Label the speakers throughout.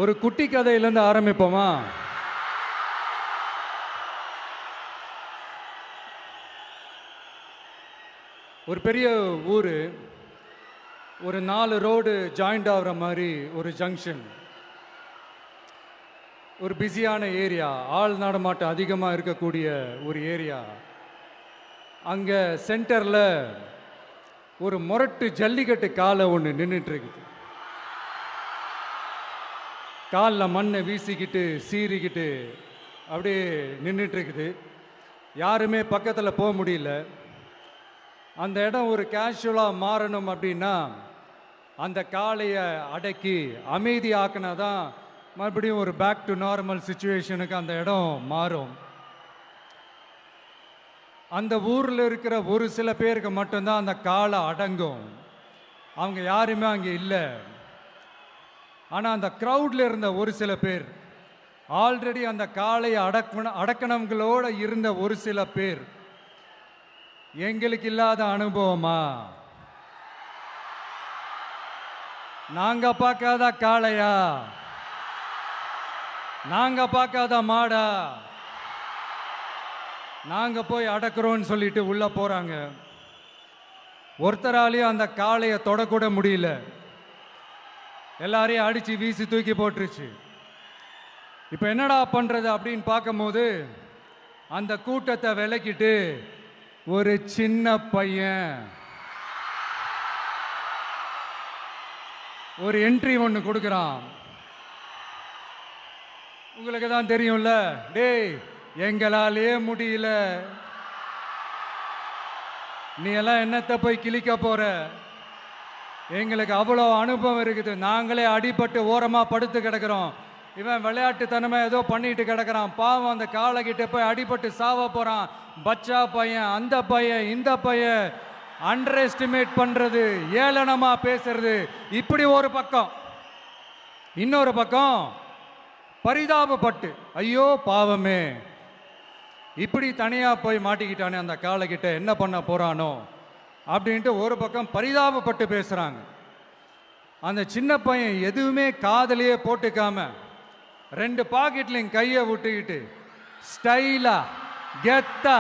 Speaker 1: ஒரு குட்டி கதையிலேருந்து ஆரம்பிப்போமா? ஒரு பெரிய ஊர், ஒரு 4 ரோடு ஜாயிண்ட் ஆகிற மாதிரி ஒரு ஜங்ஷன், ஒரு பிஸியான ஏரியா, ஆள் நடமாட்டம் அதிகமாக இருக்கக்கூடிய ஒரு ஏரியா. அங்கே சென்டரில் ஒரு முரட்டு ஜல்லிக்கட்டு காலை ஒன்று நின்றுட்டுருக்குது. காலில் மண்ணை வீசிக்கிட்டு சீறிக்கிட்டு அப்படியே நின்றுட்டுருக்குது. யாருமே பக்கத்தில் போக முடியல. அந்த இடம் ஒரு கேஷுவலாக மாறணும் அப்படின்னா அந்த காளையை அடக்கி அமைதியாக்கினா தான் மறுபடியும் ஒரு பேக் டு நார்மல் சுச்சுவேஷனுக்கு அந்த இடம் மாறும். அந்த ஊரில் இருக்கிற ஒரு சில பேருக்கு மட்டும்தான் அந்த காளை அடங்கும். அவங்க யாருமே அங்கே இல்லை. ஆனால் அந்த க்ரௌடில் இருந்த ஒரு சில பேர், ஆல்ரெடி அந்த காளையை அடக்கணங்களோடு இருந்த ஒரு சில பேர், எங்களுக்கு இல்லாத அனுபவமா? நாங்க பார்க்காத காளையா? நாங்க பார்க்காத மாடா? நாங்க போய் அடக்குறோம்னு சொல்லிட்டு உள்ள போறாங்க. ஒருத்தராலையும் அந்த காளையை தொடக்கூட முடியல. எல்லாரையும் அடிச்சு வீசி தூக்கி போட்டுருச்சு. இப்போ என்னடா பண்றது அப்படின்னு பார்க்கும்போது அந்த கூட்டத்தை விலக்கிட்டு ஒரு சின்ன பையன் ஒரு என்ட்ரி ஒன்று கொடுக்குறான். உங்களுக்கு தான் தெரியும்ல, டேய் எங்களாலே முடியல, நீ எல்லாம் என்னத்தை போய் கிழிக்க போற? எங்களுக்கு அவ்வளோ அனுபவம் இருக்குது, நாங்களே அடிபட்டு ஓரமாக படுத்து கிடக்கிறோம். இவன் விளையாட்டுத்தனமா ஏதோ பண்ணிட்டு கிடக்கிறான், பாவம் அந்த காளைகிட்ட போய் அடிபட்டு சாவ போறான். பச்சா பையன், அந்த பையன், இந்த பையன், அண்டர் எஸ்டிமேட் பண்றது, ஏளனமா பேசுறது, இப்படி ஒரு பக்கம். இன்னொரு பக்கம் பரிதாபப்பட்டு, ஐயோ பாவமே, இப்படி தனியா போய் மாட்டிக்கிட்டானே அந்த காளைகிட்ட, என்ன பண்ண போறானோ அப்படின்ட்டு ஒரு பக்கம் பரிதாபப்பட்டு பேசுறாங்க. அந்த சின்ன பையன் எதுவுமே காதலையே போட்டுக்காம 2 பாக்கெட்லையும் கையை விட்டுக்கிட்டு ஸ்டைலா கெத்தா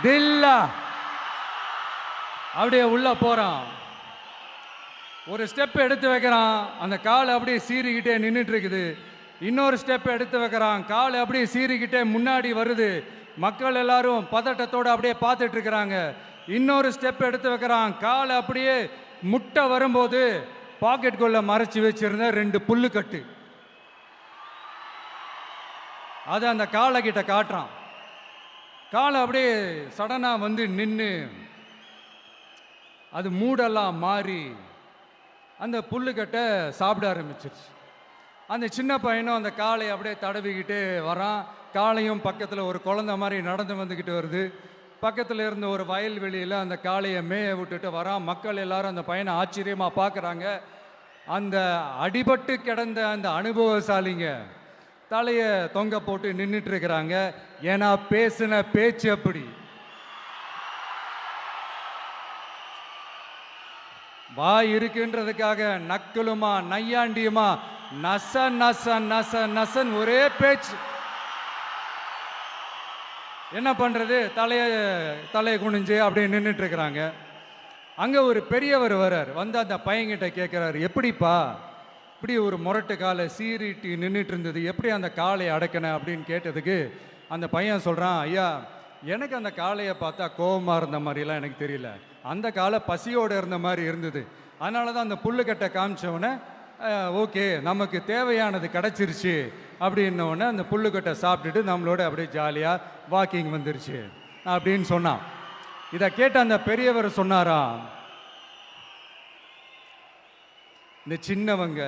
Speaker 1: தில்லா அப்படியே உள்ள போறான். ஒரு ஸ்டெப் எடுத்து வைக்கிறான், அந்த காலை அப்படியே சீறிக்கிட்டே நின்றுட்டு இருக்குது. இன்னொரு ஸ்டெப் எடுத்து வைக்கிறான், காலை அப்படியே சீறிக்கிட்டே முன்னாடி வருது. மக்கள் எல்லாரும் பதட்டத்தோடு அப்படியே பார்த்துட்டு இருக்கிறாங்க. இன்னொரு ஸ்டெப் எடுத்து வைக்கிறான், காலை அப்படியே முட்டை வரும்போது பாக்கெட்டுக்குள்ள மறைச்சி வச்சிருந்த 2 புல்லுக்கட்டு அதை அந்த காளை கிட்ட காட்டுறான். காளை அப்படியே சடனா வந்து நின்று அது மூடெல்லாம் மாறி அந்த புல்லுக்கட்டை சாப்பிட ஆரம்பிச்சிருச்சு. அந்த சின்ன பையனும் அந்த காளையை அப்படியே தடவிக்கிட்டே வரான். காளையும் பக்கத்தில் ஒரு குழந்தை மாதிரி நடந்து வந்துக்கிட்டு வருது. பக்கத்தில் இருந்த ஒரு வயல்வெளியில் அந்த காளையை மேய விட்டுட்டு வரான். மக்கள் எல்லாரும் அந்த பையனை ஆச்சரியமாக பார்க்குறாங்க. அந்த அடிபட்டு கிடந்த அந்த அனுபவசாலிங்க தலையை தொங்க போட்டு நின்றுட்டு இருக்கிறாங்க. ஏன்னா பேசின பேச்சு அப்படி. வாய் இருக்குன்றதுக்காக நக்கலுமா நையாண்டியுமா நச நச நச நசன் ஒரே பேச்சு. என்ன பண்றது, தலையை குனிஞ்சு அப்படியே நின்றுட்டு இருக்கிறாங்க. அங்கே ஒரு பெரியவர் வர்றார். வந்து அந்த பையன்கிட்ட கேட்குறாரு, எப்படிப்பா இப்படி ஒரு முரட்டு காலை சீறிட்டு நின்றுட்டு இருந்தது, எப்படி அந்த காளையை அடக்கின அப்படின்னு கேட்டதுக்கு அந்த பையன் சொல்கிறான், ஐயா எனக்கு அந்த காளையை பார்த்தா கோபமாக இருந்த மாதிரிலாம் எனக்கு தெரியல, அந்த காலை பசியோடு இருந்த மாதிரி இருந்தது. அதனால தான் அந்த புல்லுக்கட்டை காமிச்சவொடனே ஓகே நமக்கு தேவையானது கிடச்சிருச்சு அப்படின்னோடனே அந்த புல்லுக்கட்டை சாப்பிட்டுட்டு நம்மளோட அப்படியே ஜாலியாக வாக்கிங் வந்துருச்சு அப்படின்னு சொன்னான். இதை கேட்ட அந்த பெரியவர் சொன்னாரா, இந்த சின்னவங்க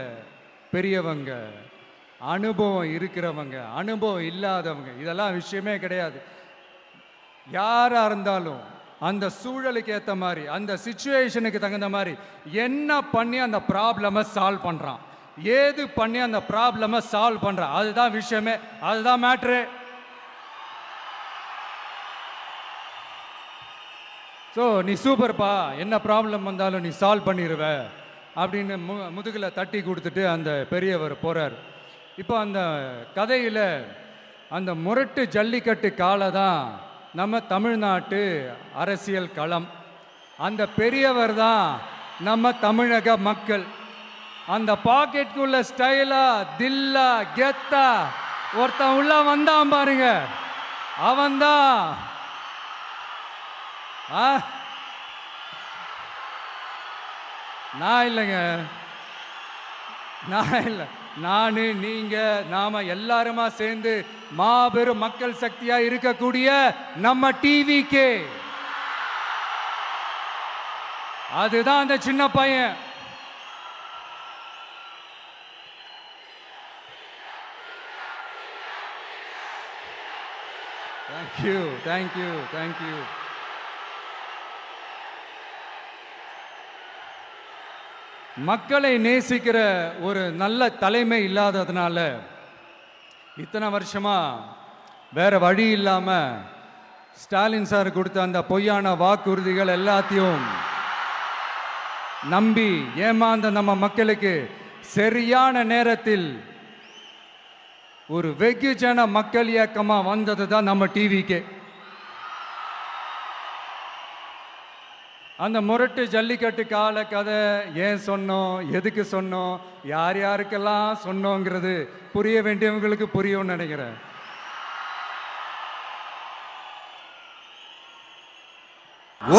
Speaker 1: பெரியவங்க, அனுபவம் இருக்கிறவங்க அனுபவம் இல்லாதவங்க இதெல்லாம் விஷயமே கிடையாது. யாரா இருந்தாலும் அந்த சூழலுக்கு ஏற்ற மாதிரி, அந்த சிச்சுவேஷனுக்கு தகுந்த மாதிரி என்ன பண்ணி அந்த ப்ராப்ளமை சால்வ் பண்ணுறான், ஏது பண்ணி அந்த ப்ராப்ளமை சால்வ் பண்ணுறான், அதுதான் விஷயமே, அதுதான் மேட்ரு. ஸோ நீ சூப்பர்ப்பா, என்ன ப்ராப்ளம் வந்தாலும் நீ சால்வ் பண்ணிடுவ அப்படின்னு முதுகில் தட்டி கொடுத்துட்டு அந்த பெரியவர் போகிறார். இப்போ அந்த கதையில் அந்த முரட்டு ஜல்லிக்கட்டு காலை தான் நம்ம தமிழ்நாட்டு அரசியல் களம். அந்த பெரியவர் தான் நம்ம தமிழக மக்கள். அந்த பாக்கெட்டுக்குள்ள ஸ்டைலா தில்லா கெத்தா ஒருத்தன் உள்ள வந்தான் பாருங்க, அவன்தான் நான் இல்லைங்க, நான் இல்லை, நானு நீங்க நாம எல்லாருமா சேர்ந்து மாபெரும் மக்கள் சக்தியா இருக்கக்கூடிய நம்ம டிவிக்கு, அதுதான் அந்த சின்ன பையன். Thank you thank you thank you. மக்களை நேசிக்கிற ஒரு நல்ல தலைமை இல்லாததுனால இத்தனை வருஷமா வேற வழி இல்லாம ஸ்டாலின் சார் கொடுத்த அந்த பொய்யான வாக்குறுதிகள் எல்லாத்தையும் நம்பி ஏமாந்த நம்ம மக்களுக்கு சரியான நேரத்தில் ஒரு வெகுஜன மக்கள் இயக்கமா வந்தது தான் நம்ம டிவிக்கு. அந்த முரட்டு ஜல்லிக்கட்டு கால கதை ஏன் சொன்னோம், எதுக்கு சொன்னோம், யார் யாருக்கெல்லாம் சொன்னோங்கிறது புரிய வேண்டியவங்களுக்கு புரியும்னு நினைக்கிறேன்.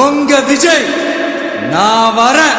Speaker 2: உங்க விஜய் நான் வரேன்.